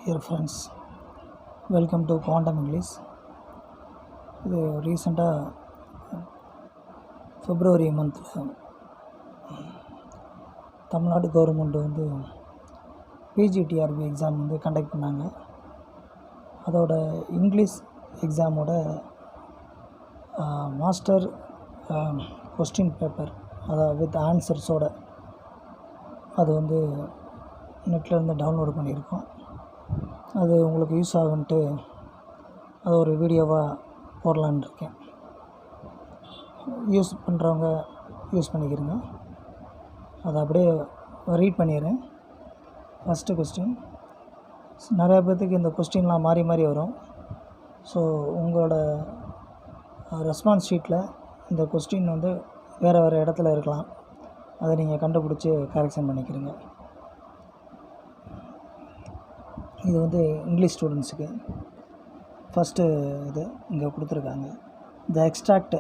Dear friends, welcome to Quantum English. இது ரீசெண்டாக February மந்தில் தமிழ்நாடு கவர்மெண்ட் வந்து PGTRB எக்ஸாம் வந்து கண்டக்ட் பண்ணாங்க. அதோட இங்கிலீஷ் எக்ஸாமோட மாஸ்டர் கொஸ்டின் பேப்பர் அதை வித் ஆன்சர்ஸோட அது வந்து நெட்லேருந்து டவுன்லோடு பண்ணியிருக்கோம். அது உங்களுக்கு யூஸ் ஆகுன்ட்டு அது ஒரு வீடியோவாக போடலான்னு இருக்கேன். யூஸ் பண்ணுறவங்க யூஸ் பண்ணிக்கிறேங்க. அதை அப்படியே ரீட் பண்ணிடுறேன். ஃபஸ்ட்டு கொஸ்டின், நிறையா பேர்த்துக்கு இந்த கொஸ்டின்லாம் மாறி மாறி வரும். ஸோ உங்களோட ரெஸ்பான்ஸ் ஷீட்டில் இந்த கொஸ்டின் வந்து வேறு வேறு இடத்துல இருக்கலாம். அதை நீங்கள் கண்டுபிடிச்சி கரெக்ஷன் பண்ணிக்கிறீங்க. இது வந்து இங்கிலீஷ் ஸ்டூடெண்ட்ஸுக்கு. ஃபஸ்ட்டு இது இங்கே கொடுத்துருக்காங்க. The extract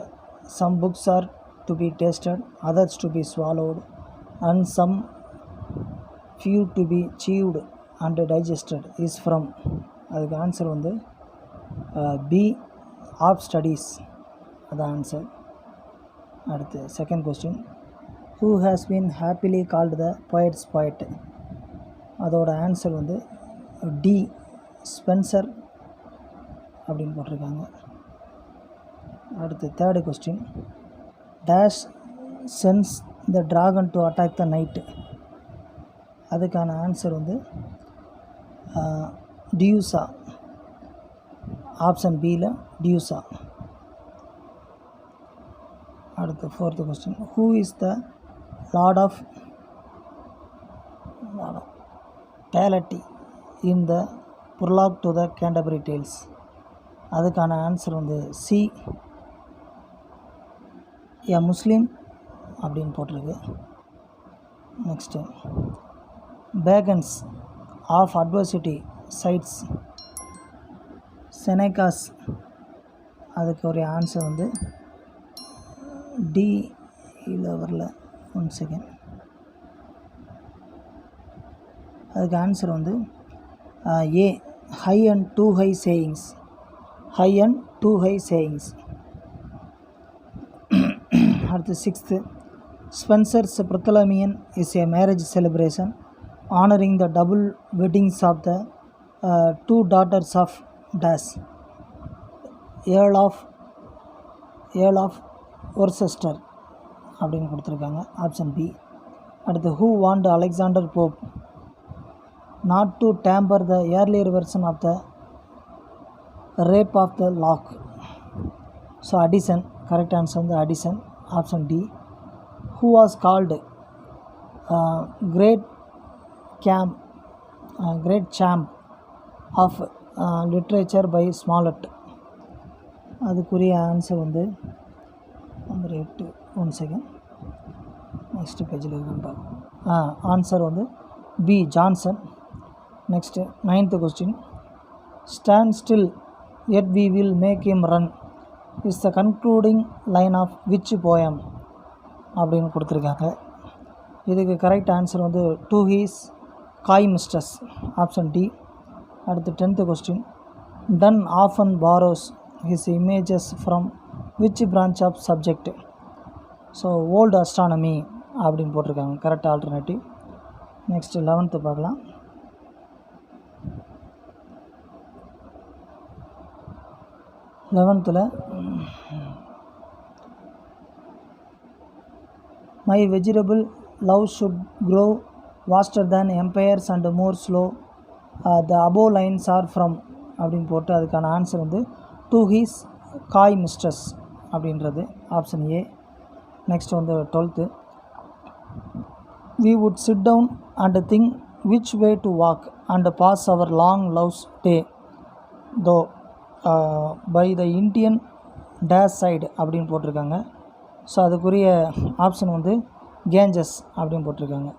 some books are to be tasted, others to be swallowed and some few to be chewed and digested is from. அதுக்கு ஆன்சர் வந்து பி ஆஃப் ஸ்டடீஸ். அதான் ஆன்சர். அடுத்து second question, who has been happily called the poets poet. அதோட answer வந்து D Spenser அப்படின்னு போட்டிருக்காங்க. அடுத்து third question, dash sense the dragon to attack the knight. அதுக்கான ஆன்சர் வந்து டியூசா. ஆப்ஷன் பியில் டியூசா. அடுத்து fourth question, who is the lord of டேலட்டி in the prologue to the Canterbury Tales. அதுக்கான ஆன்சர் வந்து சி ஏ முஸ்லீம் அப்படின்னு போட்டிருக்கு. Next, Bacon's of adversity cites Seneca's. அதுக்கு ஒரு ஆன்சர் வந்து டி இல்லை வரல, 1 செகண்ட். அதுக்கு ஆன்சர் வந்து A high and two high sayings. High and two high sayings. அடுத்து sixth, Spenser's Prothalamion is a marriage celebration honouring the double weddings of the two daughters of the earl of Worcester அப்படின்னு கொடுத்துருக்காங்க. Option B. அடுத்து, who want Alexander Pope not to tamper the earlier version of the rape of the lock. So Addison. Correct answer வந்து Addison. Option D. Who was called great champ of literature by Smollett. அதுக்குரிய answer வந்து number 8. 1 second, next பேஜில் இருக்குன்னு. Answer வந்து B Johnson. Next 9th question, stand still yet we will make him run is the concluding line of which poem அப்படின்னு கொடுத்துருக்காங்க. இதுக்கு correct answer வந்து to his coy mistress. Option D. அடுத்து 10th question, Donne often borrows his images from which branch of subject. So old astronomy அப்படின்னு போட்டிருக்காங்க. Correct alternative. Next 11th பார்க்கலாம். 11th my vegetable love should grow vaster than empires and more slow the above lines R from அப்படின்னு போட்டு அதுக்கான answer வந்து to his coy mister's அப்படின்றது. Option A. Next வந்து 12th, we would sit down and think which way to walk and pass our long love's day though by the Indian dash side அப்படின்னு போட்டிருக்காங்க. So அதுக்குரிய option வந்து Ganges அப்படின்னு போட்டிருக்காங்க.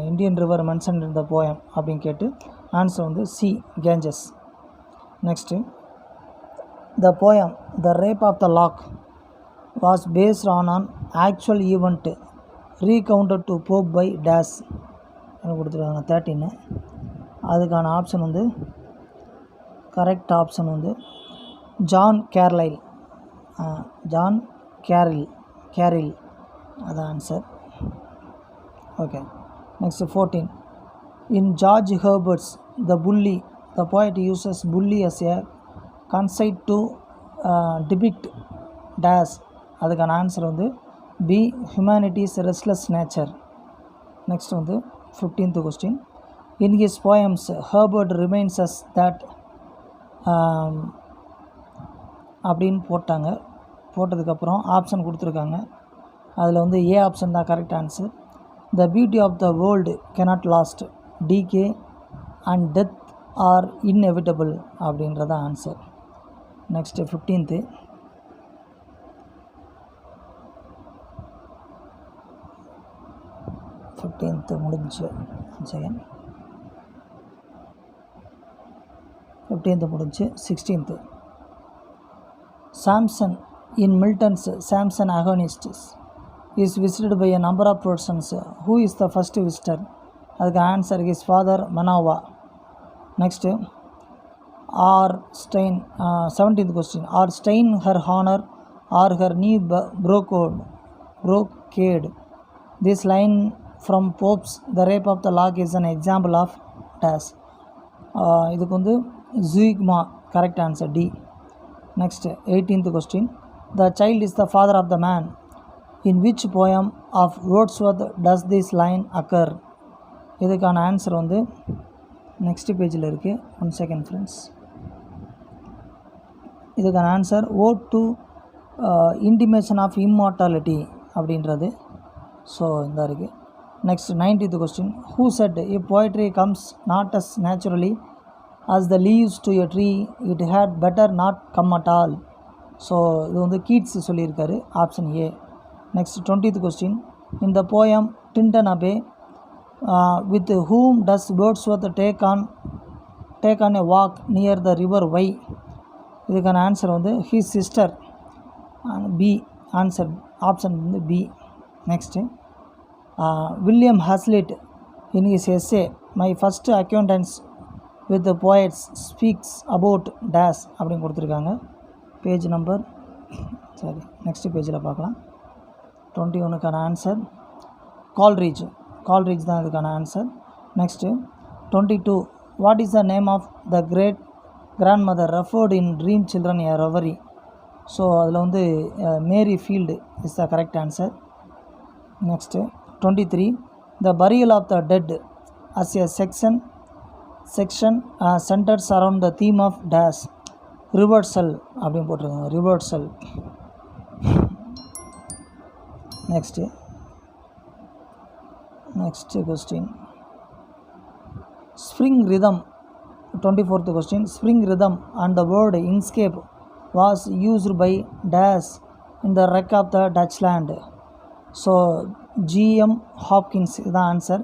Indian river mention in the poem அப்படின்னு கேட்டு answer வந்து C Ganges. Next, the poem the rape of the lock was based on actual event recounted to Pope by dash கொடுத்துருக்காங்க 13. அதுக்கான ஆப்ஷன் வந்து கரெக்ட் ஆப்ஷன் வந்து John கேர்லைல். John கேரில் அதான் answer. Okay. Next 14. In George Herbert's The Bully, the poet uses bully as a conceit to depict dash. அதுக்கான answer வந்து B humanity's restless nature. Next வந்து 15th question. In his poems, Herbert reminds us that அப்படின்னு போட்டதுக்கப்புறம் option கொடுத்துருக்காங்க. அதில் வந்து A option தான் correct answer. The beauty of the world cannot last, decay and death are inevitable அப்படின்றத answer. Next 15th. முடிஞ்சு second 15th முடிஞ்சு 16th. Samson in Milton's Samson Agonists is visited by a number of persons. Who is the first visitor? அதுக்கு answer his father Manoah. Next Stein 17th question. Or stain her honor or her knee brocade. This line from Pope's The Rape of the Lock is an example of dash. இதுக்கு வந்து Zeugma correct answer D. Next 18th question. The child is the father of the man. In which poem of Wordsworth does this line occur? இதுக்கான answer வந்து next பேஜில் இருக்குது. 1 second friends. இதுக்கான answer Ode to Intimation of Immortality அப்படின்றது. So இந்த இருக்குது. Next 19th question. Who said if poetry comes not as naturally as the leaves to a tree, it had better not come at all? So இது வந்து Keats சொல்லியிருக்காரு. Option A. Next 20th question. In the poem Tintin Abbey, with whom does Wordsworth take on a walk near the river Wye? இதுக்கான answer வந்து his sister. B answer. Option வந்து B. Next William Hazlitt in his essay My First Acquaintance with the Poets speaks about dash அப்படின்னு கொடுத்துருக்காங்க. Page number next பேஜில் பார்க்கலாம். 21க்கான answer Coleridge தான் இதுக்கான answer. Next 22. What is the name of the great grand mother referred in dream children a reverie? So அதில் வந்து Mary Field is the correct answer. Next 23. The burial of the dead as a section centers around the theme of dash reversal அப்படின்னு போட்டிருக்காங்க. Reversal. Next question spring rhythm. 24th question. Spring rhythm and the word inkscape was used by dash in the wreck of the Dutchland. So G.M. Hopkins is the answer.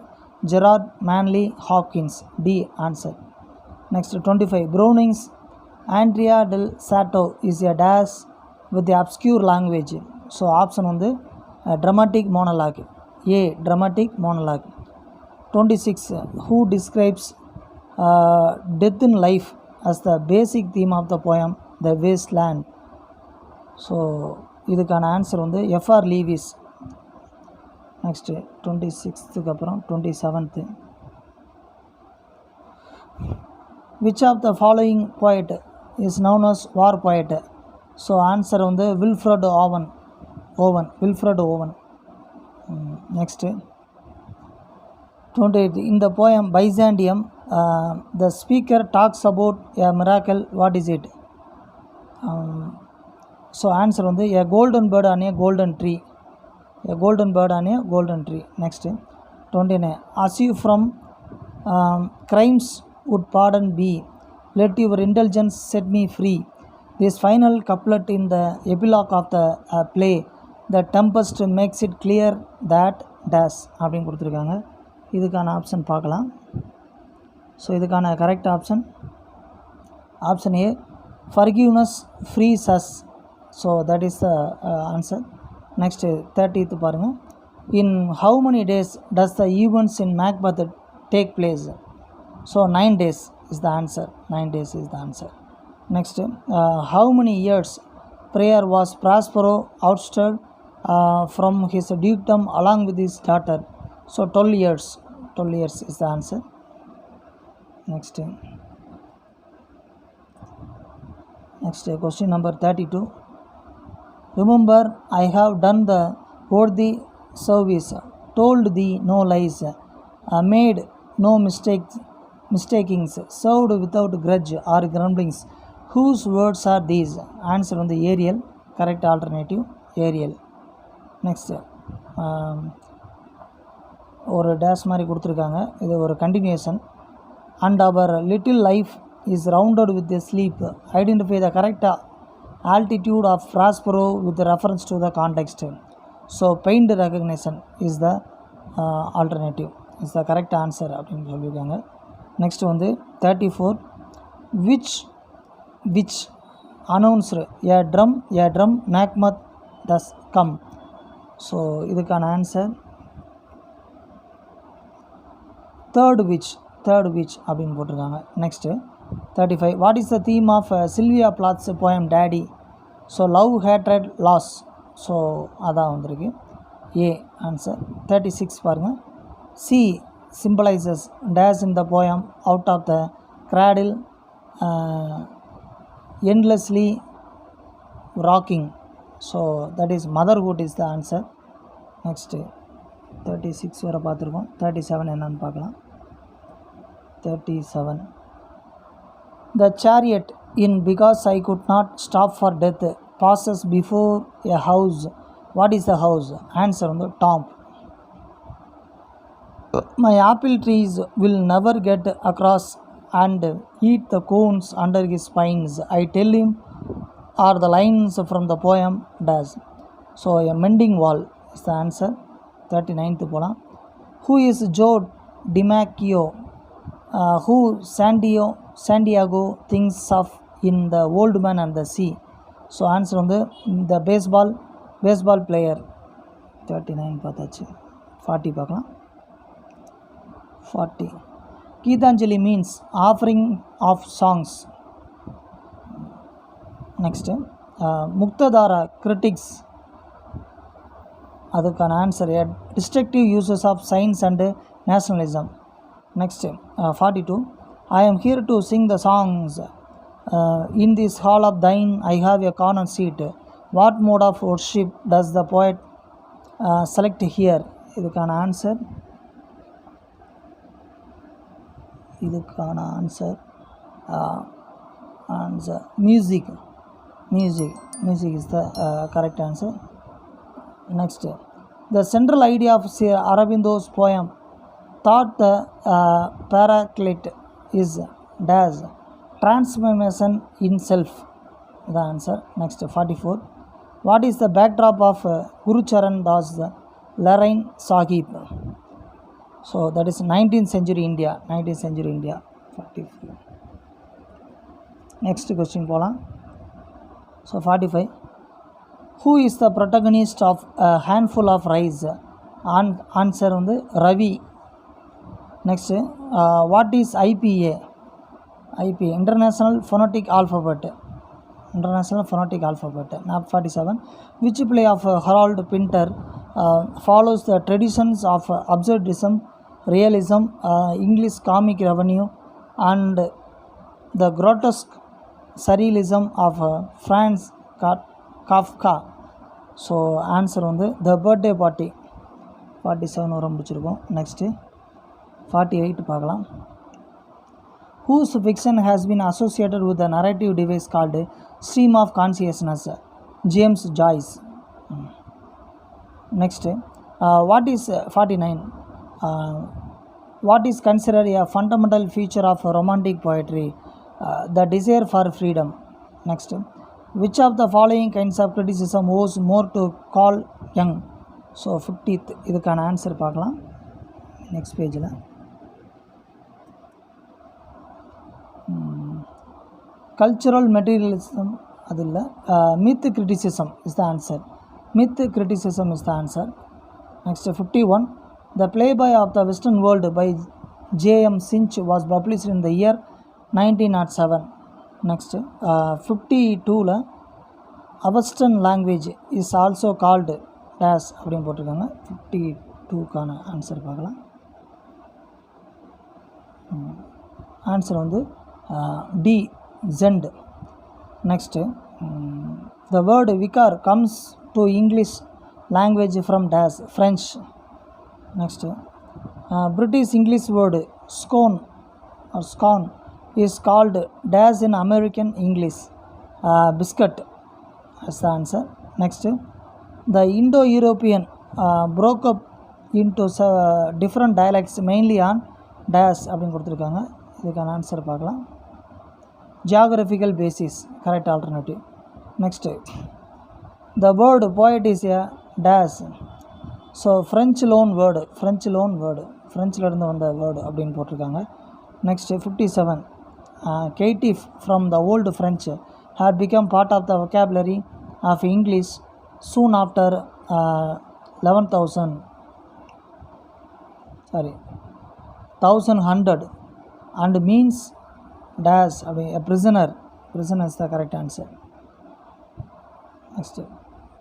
Gerard Manley Hopkins. D answer. Next 25. Browning's Andrea del Sarto is a dash with the obscure language. So option on the dramatic monologue. A dramatic monologue. 26. Who describes death in life as the basic theme of the poem The Wasteland? So இதுக்கான answer வந்து F.R. Lewis. Next 26க்கு அப்புறம் 27th. Which of the following poet is known as war poet? So answer வந்து Wilfred Owen. Next 28. In the poem Byzantium, the speaker talks about a miracle. What is it? So answer on the a golden bird on a golden tree. Next 29. As you from crimes would pardon be, let your indulgence set me free. This final couplet in the epilogue of the play The Tempest makes it clear that dash அப்படின்னு கொடுத்துருக்காங்க. இதுக்கான option பார்க்கலாம். So இதுக்கான correct option A forgiveness frees us. So that is the answer. Next 30th பாருங்கள். In how many days does the events in Macbeth take place? So 9 days is the answer. 9 days is the answer. Next, how many years prior was Prospero ousted from his dukedom along with his daughter? So 12 years. 12 years is the answer. Next, question number 32. Remember, I have done the worthy service, told thee no lies, made no mistakings, served without grudge or grumblings. Whose words are these? Answer on the Ariel. Correct alternative Ariel. Next, ஒரு dash மாதிரி கொடுத்துருக்காங்க. இது ஒரு continuation. And our little life is rounded with the sleep. Identify the correct altitude of Prospero with reference to the context. So pained recognition is the alternative, is the correct answer அப்படின்னு சொல்லியிருக்காங்க. Next வந்து 34. which announced a drum Macmuth thus come. So இதுக்கான answer third which அப்படின்னு போட்டிருக்காங்க. Next 35. What is the theme of Sylvia Plath's poem Daddy? So love, hatred, loss. So அதான் வந்திருக்கு A answer. 36 பாருங்கள். C symbolizes dash in the poem out of the cradle, endlessly rocking. So that is motherhood is the answer. Next 36 வரை பார்த்துருக்கோம். 37 என்னன்னு பார்க்கலாம். 37. The chariot in because I could not stop for death passes before a house. What is the house? Answer on the tomb. My apple trees will never get across and eat the cones under his spines. I tell him are the lines from the poem dash. So a mending wall is the answer. 39th போலாம். Who is Joe DiMacchio? Who Santiago thinks of in the Old Man and the Sea? So answer on the baseball player. 39 பார்த்தாச்சு. 40 பார்க்கலாம். 40. Geetanjali means offering of songs. Next, Muktadara critics. அதுக்கான answer destructive uses of science and nationalism. Next, 42. I am here to sing the songs. In this hall of thine I have a corner seat. What mode of worship does the poet select here? இதுக்கான answer music is the correct answer. Next, the central idea of Aurobindo's poem thought the paraclete is dash transformation in self, the answer. Next, 44. What is the backdrop of Guru Charan Das Larain Sahib? So that is 19th century India. 44. Next question போலாம். So 45. Who is the protagonist of a handful of rice? Answer வந்து Ravi. Next, what is IPA? International Phonetic Alphabet. 47. Which play of Harold Pinter follows the traditions of absurdism, realism, English comic revenue, and the grotesque surrealism of Franz Kafka? So answer வந்து The Birthday Party. 47 வரை முடிச்சிருக்கோம். Next 48 பார்க்கலாம். Whose fiction has been associated with a narrative device called stream of consciousness? James Joyce. Next, what is 49? What is considered a fundamental feature of romantic poetry? The desire for freedom. Next, which of the following kinds of criticism owes more to Carl Jung? So 50th இதுக்கான answer பார்க்கலாம். Next பேஜில் cultural materialism அது இல்லை. myth criticism is the answer. Next, 51. The playboy of the Western world by J.M. Cinch was published in the year 1907. Next, 52ல Avestan language is also called dash அப்படின்னு போட்டிருக்காங்க. 52க்கான answer பார்க்கலாம். Answer வந்து D Zend. Next, the word vicar comes to English language from dash French. Next, British English word scone or scone is called dash in American English biscuit. That's the answer. Next, the Indo-European broke up into different dialects mainly on dash அப்படின்னு கொடுத்துருக்காங்க. இதுக்கான answer பார்க்கலாம். Geographical basis, correct alternative. Next, the word poet is a dash. So French loan word, Frenchல இருந்து வந்த word அப்படின்னு போட்டிருக்காங்க. Next 57, catif from the old French had become part of the vocabulary of English soon after 1100 and means dash a prisoner is the correct answer. Next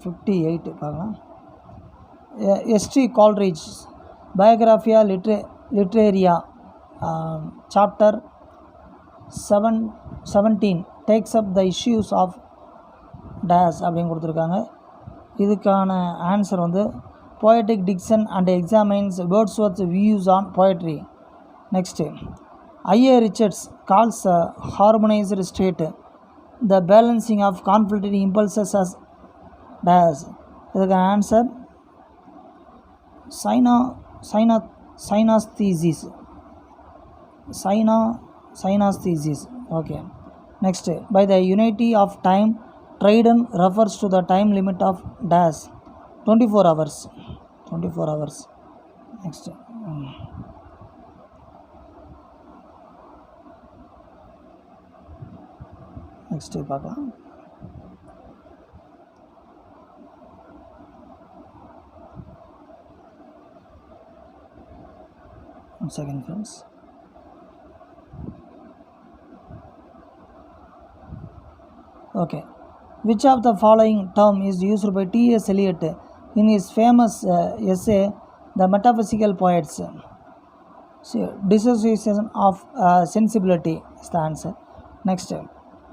58 பார்க்கலாம். S.T. Coleridge's Biographia Literaria chapter 17 takes up the issues of dash அப்படின்னு கொடுத்துருக்காங்க. இதுக்கான answer வந்து poetic diction and examines Wordsworth's views on poetry. Next, I.A. Richards calls a harmonized state the balancing of conflicting impulses as dash. இதுக்கான answer synesthesis. Okay. Next, by the unity of time, Dryden refers to the time limit of dash 24 hours. Next, பார்க்கலாம். One second, friends. Okay. Which of the following term is used by T.S. Eliot in his famous essay, The Metaphysical Poets? Dissociation of sensibility is the answer. Next,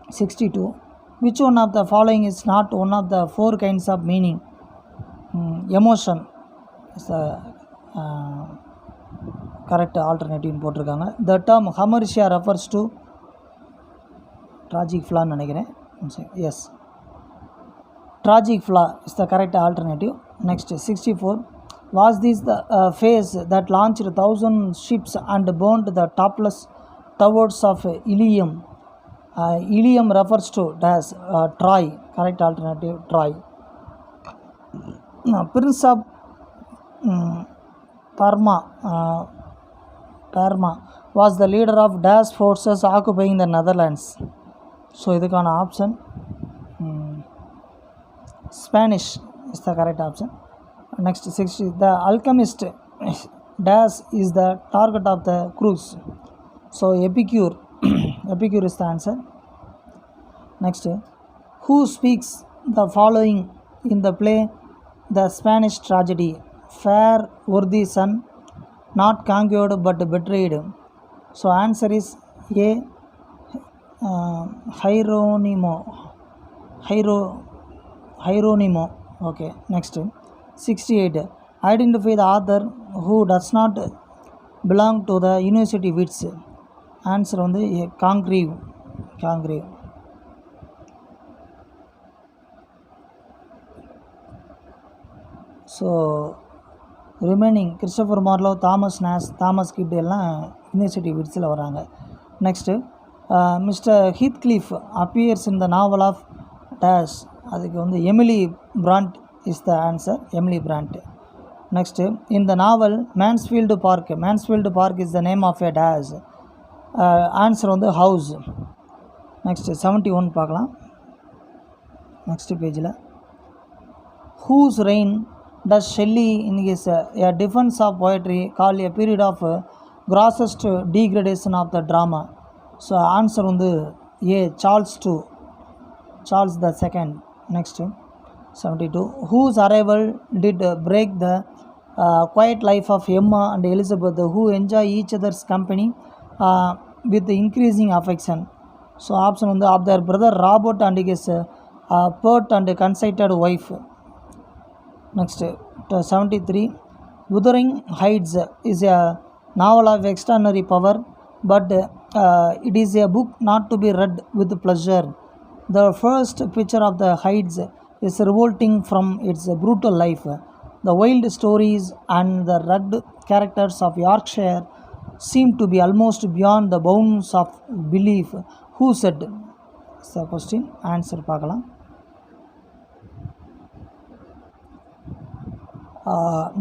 62. Which one of the following is not one of the four kinds of meaning? Emotion is the correct alternative போட்டிருக்காங்க. The term Hamartia refers to tragic flaw நினைக்கிறேன். Yes, tragic flaw is the correct alternative. Next, 64. Was this the phase that launched 1,000 ships and burned the topless towers of Ilium? Ilium refers to dash Troy. Correct alternative, Troy. Prince of Parma was the leader of dash forces occupying the Netherlands. So இதுக்கான option Spanish is the correct option. Next, 60. The alchemist dash is the target of the cruise. So Epicure is the answer. Next, who speaks the following in the play The Spanish Tragedy? Fair worthy son, not conquered but betrayed. So answer is A. Hieronimo. Okay. Next, 68. Identify the author who does not belong to the university wits. Answer on the Congreve. So remaining Christopher Marlowe, Thomas Nash, Thomas Kidd எல்லாம் university விட்ஸில் வராங்க. Next Mr. Heathcliff appears in the novel of dash. அதுக்கு வந்து Emily brand is the answer, Emily Brant. Next, in the novel Mansfield Park is the name of a dash. Answer on the house. Next, 71 பார்க்கலாம். Next பேஜில் whose reign does Shelley in his a defense of poetry call a period of grossest degradation of the drama. So answer வந்து A. Charles the second. Next 72. Whose arrival did break the quiet life of Emma and Elizabeth, who enjoy each other's company with increasing affection? So option வந்து of their brother Robert and his pert and conceited wife. Next 73. Wuthering Heights is a novel of extraordinary power, but it is a book not to be read with pleasure. The first picture of the Heights is revolting from its brutal life. The wild stories and the rugged characters of Yorkshire seem to be almost beyond the bounds of belief. Who said? That's the question. Answer பார்க்கலாம்.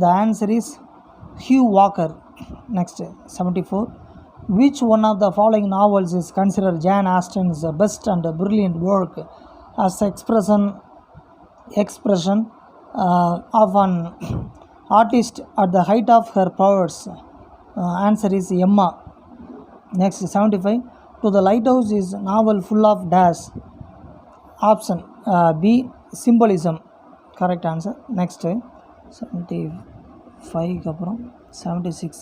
The answer is Hugh Walker. Next 74. Which one of the following novels is considered Jane Austen's best and brilliant work as expression of an artist at the height of her powers? Answer is Emma. Next 75. To the Lighthouse is novel full of dash. Option B. Symbolism. Correct answer. Next 75 அப்புறம் 76.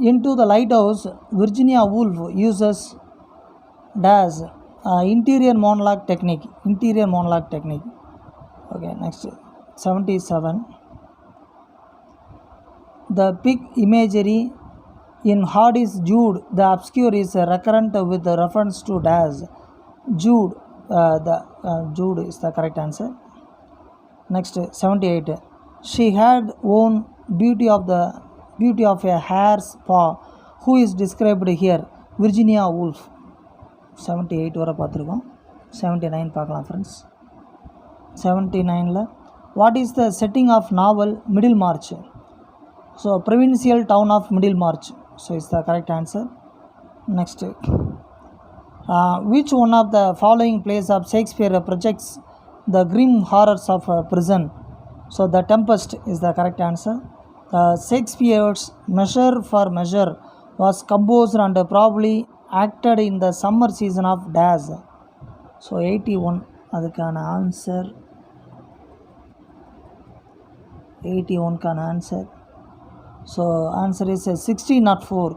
Into the Lighthouse, Virginia Woolf uses dash interior monologue technique. Okay, next 77. The pig imagery in Hardy's Jude the Obscure is recurrent with reference to dash. Jude is the correct answer. Next 78. She had own beauty of a hare's paw. Who is described here? Virginia Woolf. 78 வரை பார்த்துருக்கோம். 79 பார்க்கலாம் friends. 79ல what is the setting of novel Middlemarch? So provincial town of Middlemarch. So it's the correct answer. Next which one of the following plays of Shakespeare projects the grim horrors of prison? So The Tempest is the correct answer. Shakespeare's Measure for Measure was composed and probably acted in the summer season of dash. So 81 அதுக்கான answer 81க்கான answer. So answer is 1604.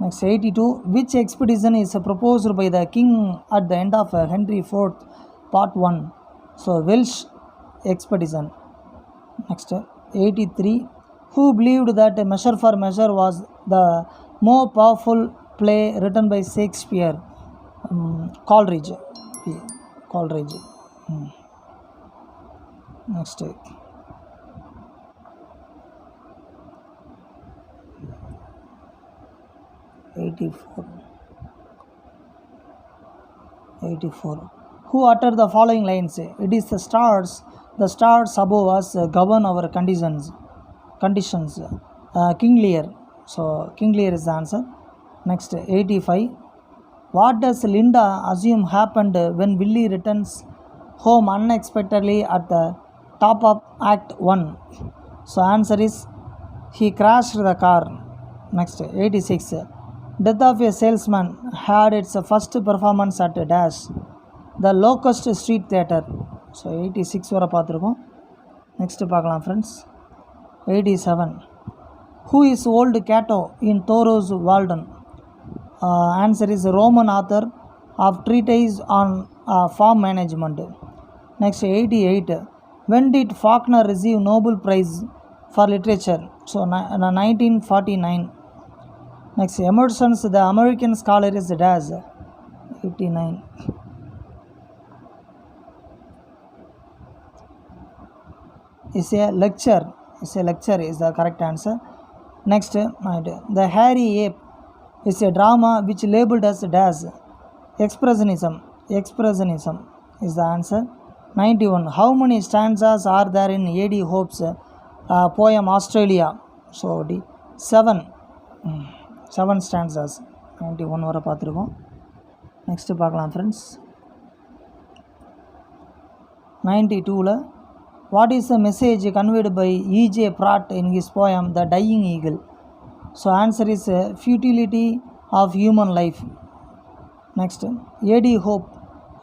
Next 82. Which expedition is proposed by the king at the end of Henry IV Part 1? So Welsh expedition. Next 83. Who believed that Measure for Measure was the more powerful play written by Shakespeare? Coleridge. Next 84. Who uttered the following lines? It is the stars above us govern our conditions. King Lear. So King Lear is the answer. Next 85. What does Linda assume happened when Willie returns home unexpectedly at the top of Act 1? So answer is he crashed the car. Next 86. Death of a Salesman had its first performance at dash. The Locust Street Theatre. So 86 வரை பார்த்துருக்கோம். Next பார்க்கலாம் friends. 87. Who is old Cato in Thoreau's Walden? Answer is Roman author of treatise on farm management. Next 88. When did Faulkner receive Nobel Prize for Literature? So 1949. Next Emerson's The American Scholar is dash. 89. Is a lecture is the correct answer. Next The Hairy Ape is a drama which labeled as dash. Expressionism is the answer. 91. How many stanzas are there in A.D. Hope's poem Australia? So 7 stanzas. 91 வரை பார்த்துருக்கோம். Next பார்க்கலாம் friends. 92ல் What is the message conveyed by E.J. Pratt in his poem The Dying Eagle? So answer is futility of human life. Next, A.D. Hope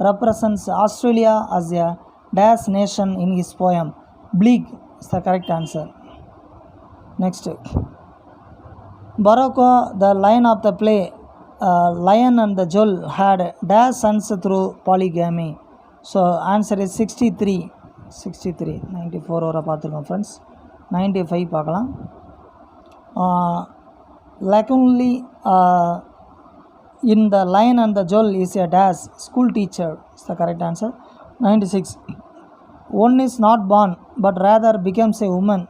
represents Australia as a dash nation in his poem Bleak is the correct answer. Next, Barocco, the lion of the play Lion and the Jewel had dash sons through polygamy. So answer is 63. 94 வரை பார்த்துருக்கோம் friends. 95 பார்க்கலாம். Lacunly in the Lion and the Jewel is a dash school teacher is the correct answer. 96. One is not born but rather becomes a woman.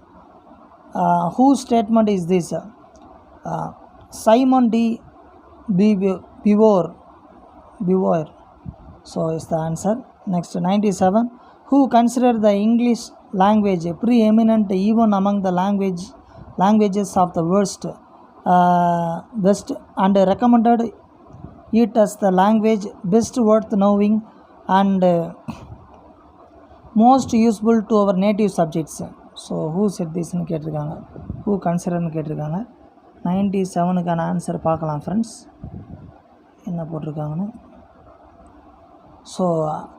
Whose statement is this? Simon D. Beauvoir. So is the answer. Next, 97. Who considered the English language preeminent even among the languages of the West and recommended it as the language best worth knowing and most useful to our native subjects. So who said this னு கேட்டிருக்காங்க, who considered கேட்டிருக்காங்க. 97க்கான answer பார்க்கலாம் friends என்ன போட்டிருக்காங்கன்னு. So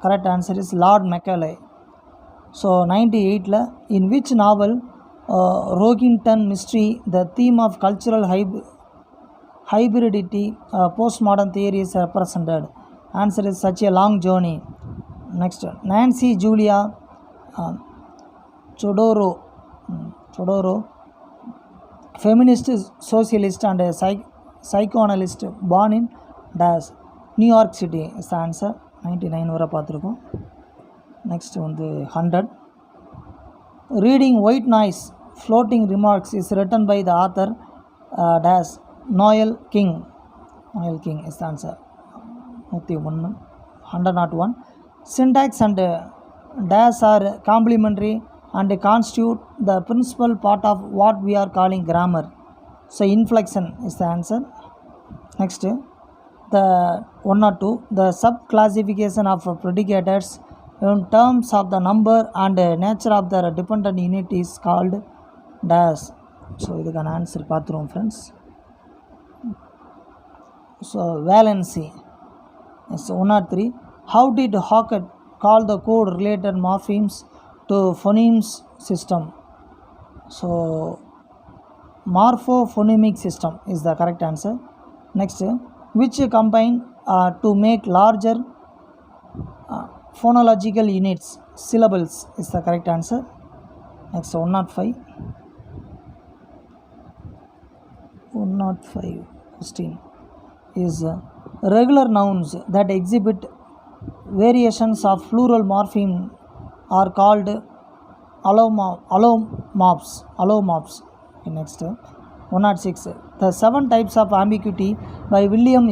correct answer is Lord Macaulay. So 98ல் in which novel Rockington mystery the theme of cultural hybridity postmodern theory is represented? Answer is Such a Long Journey. Next, Nancy Julia Chodoro, feminist, socialist and psychoanalyst born in dash New York City is the answer. 99 வரை பார்த்துருக்கோம். Next வந்து 100. Reading White Noise Floating Remarks is written by the author dash Noel King is the answer. 101. 101. Syntax and dash are complementary and constitute the principal part of what we are calling grammar. So inflection is the answer. Next, the 102. The subclassification of predicators in terms of the number and nature of the dependent unit is called dash. So இதுக்கான answer பார்த்துருவோம் friends. So valency. So 103. How did Hockett call the code related morphemes to phonemes system? So morphophonemic system is the correct answer. Next, which combine to make larger phonological units syllables is the correct answer. Next, 105. 105 question is regular nouns that exhibit variations of plural morpheme are called allomorphs. Next, 106. The 7 types of ambiguity by William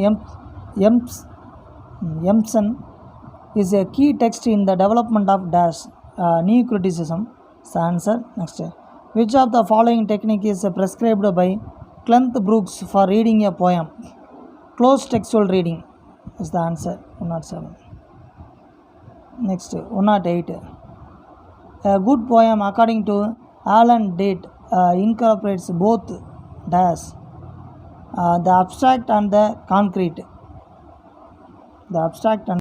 Empson is a key text in the development of dash new criticism is the answer. Next, which of the following technique is prescribed by Clent Brooks for reading a poem? Close textual reading is the answer. 107. Next, 108. A good poem according to Alan Date incorporates both dash the abstract and the concrete. The abstract and